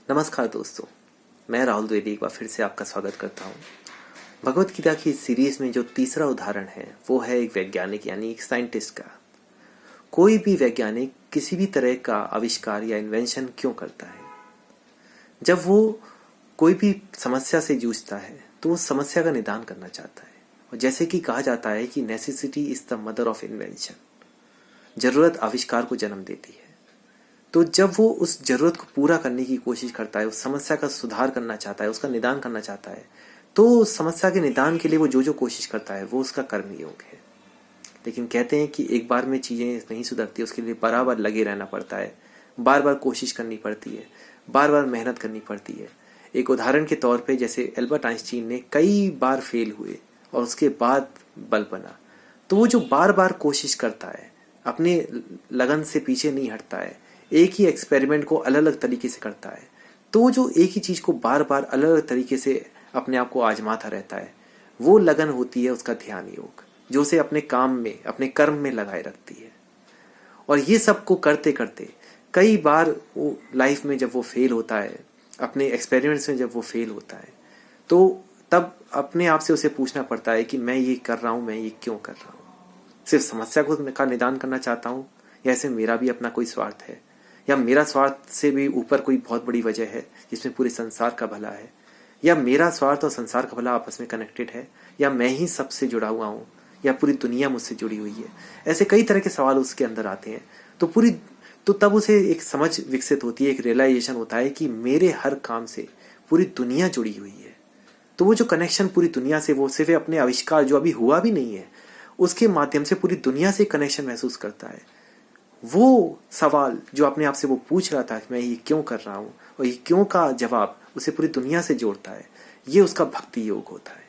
नमस्कार दोस्तों, मैं राहुल द्विवेदी एक बार फिर से आपका स्वागत करता हूँ। भगवत गीता की सीरीज में जो तीसरा उदाहरण है वो है एक वैज्ञानिक यानी एक साइंटिस्ट का। कोई भी वैज्ञानिक किसी भी तरह का आविष्कार या इन्वेंशन क्यों करता है? जब वो कोई भी समस्या से जूझता है तो वो समस्या का निदान करना चाहता है। और जैसे कि कहा जाता है कि necessity is the mother of invention, जरूरत आविष्कार को जन्म देती है। तो जब वो उस जरूरत को पूरा करने की कोशिश करता है, उस समस्या का सुधार करना चाहता है, उसका निदान करना चाहता है, तो उस समस्या के निदान के लिए वो जो कोशिश करता है वो उसका कर्मयोग है। लेकिन कहते हैं कि एक बार में चीजें नहीं सुधरती, उसके लिए बार लगे रहना पड़ता है, बार बार कोशिश करनी पड़ती है, बार बार मेहनत करनी पड़ती है। एक उदाहरण के तौर पे जैसे एल्बर्ट आइंस्टीन ने कई बार फेल हुए और उसके बाद बल बना। तो वो जो बार बार कोशिश करता है, अपने लगन से पीछे नहीं हटता है, एक ही एक्सपेरिमेंट को अलग अलग तरीके से करता है, तो जो एक ही चीज को बार बार अलग अलग तरीके से अपने आप को आजमाता रहता है, वो लगन होती है उसका ध्यान योग, जो उसे अपने काम में, अपने कर्म में लगाए रखती है। और ये सब को करते करते कई बार वो लाइफ में जब वो फेल होता है, अपने एक्सपेरिमेंट्स में जब वो फेल होता है, तो तब अपने आप से उसे पूछना पड़ता है कि मैं ये कर रहा हूं, मैं ये क्यों कर रहा हूं? सिर्फ समस्या का निदान करना चाहता हूं, या ऐसे मेरा भी अपना कोई स्वार्थ है, या मेरा स्वार्थ से भी ऊपर कोई बहुत बड़ी वजह है जिसमें पूरे संसार का भला है, या मेरा स्वार्थ और संसार का भला आपस में कनेक्टेड है, या मैं ही सबसे जुड़ा हुआ हूं, या पूरी दुनिया मुझसे जुड़ी हुई है। ऐसे कई तरह के सवाल उसके अंदर आते हैं। तो तब उसे एक समझ विकसित होती है, एक रियलाइजेशन होता है कि मेरे हर काम से पूरी दुनिया जुड़ी हुई है। तो वो जो कनेक्शन पूरी दुनिया से, वो सिर्फ अपने आविष्कार जो अभी हुआ भी नहीं है उसके माध्यम से पूरी दुनिया से कनेक्शन महसूस करता है। वो सवाल जो अपने आप से वो पूछ रहा था कि मैं ये क्यों कर रहा हूं, और ये क्यों का जवाब उसे पूरी दुनिया से जोड़ता है। ये उसका भक्ति योग होता है।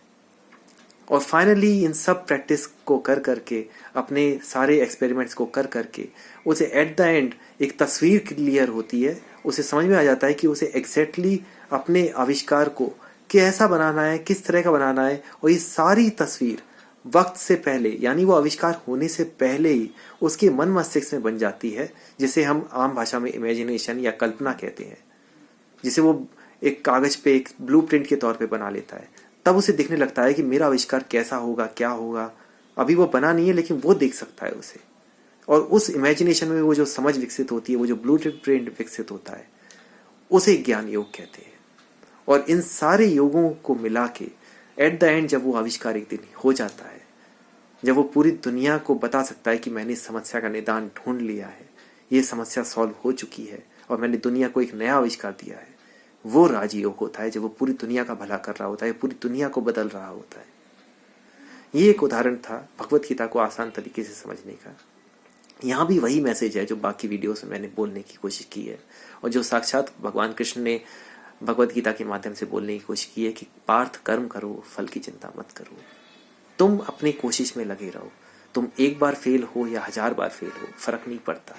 और फाइनली इन सब प्रैक्टिस को कर करके, अपने सारे एक्सपेरिमेंट्स को कर करके, उसे एट द एंड एक तस्वीर क्लियर होती है। उसे समझ में आ जाता है कि उसे एग्जैक्टली अपने आविष्कार को कैसा बनाना है, किस तरह का बनाना है। और ये सारी तस्वीर वक्त से पहले, यानी वो आविष्कार होने से पहले ही उसके मन मस्तिष्क में बन जाती है, जिसे हम आम भाषा में इमेजिनेशन या कल्पना कहते हैं, जिसे वो एक कागज पे एक ब्लूप्रिंट के तौर पे बना लेता है। तब उसे दिखने लगता है कि मेरा आविष्कार कैसा होगा, क्या होगा। अभी वो बना नहीं है, लेकिन वो देख सकता है उसे। और उस इमेजिनेशन में वो जो समझ विकसित होती है, वो जो ब्लूप्रिंट विकसित होता है, उसे ज्ञान योग कहते हैं। और इन सारे योगों को मिला के एट द एंड जब वो आविष्कार एक दिन हो जाता है, जब वो पूरी दुनिया को बता सकता है कि मैंने इस समस्या का निदान ढूंढ लिया है, ये समस्या सॉल्व हो चुकी है और मैंने दुनिया को एक नया आविष्कार दिया है, वो राजयोग होता है। जब वो पूरी दुनिया का भला कर रहा होता है, पूरी दुनिया को बदल रहा होता है। ये एक उदाहरण था भगवत गीता को आसान तरीके से समझने का। यहाँ भी वही मैसेज है जो बाकी वीडियोस में मैंने बोलने की कोशिश की है, और जो साक्षात भगवान कृष्ण ने भगवत गीता के माध्यम से बोलने की कोशिश की है कि पार्थ कर्म करो, फल की चिंता मत करो। तुम अपनी कोशिश में लगे रहो। तुम एक बार फेल हो या 1000 बार फेल हो, फर्क नहीं पड़ता।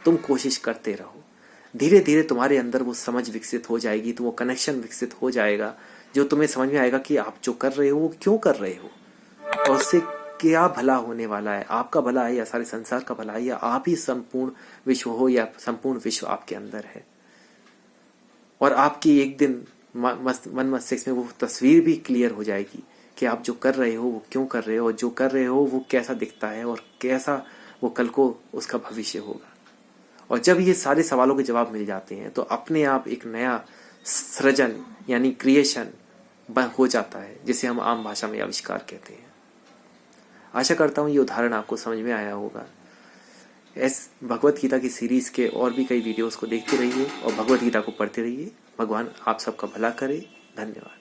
तुम कोशिश करते रहो। धीरे धीरे तुम्हारे अंदर वो समझ विकसित हो जाएगी, तो वो कनेक्शन विकसित हो जाएगा, जो तुम्हें समझ में आएगा कि आप जो कर रहे हो वो क्यों कर रहे हो, और उससे क्या भला होने वाला है। आपका भला है या सारे संसार का भला है, या आप ही संपूर्ण विश्व हो, या संपूर्ण विश्व आपके अंदर है। और आपकी एक दिन मन मस्तिष्क में वो तस्वीर भी क्लियर हो जाएगी कि आप जो कर रहे हो वो क्यों कर रहे हो, और जो कर रहे हो वो कैसा दिखता है, और कैसा वो कल को उसका भविष्य होगा। और जब ये सारे सवालों के जवाब मिल जाते हैं, तो अपने आप एक नया सृजन यानी क्रिएशन हो जाता है, जिसे हम आम भाषा में आविष्कार कहते हैं। आशा करता हूँ ये उदाहरण आपको समझ में आया होगा। भगवत गीता की सीरीज के और भी कई वीडियोस को देखते रहिए और भगवत गीता को पढ़ते रहिए। भगवान आप सबका भला करे। धन्यवाद।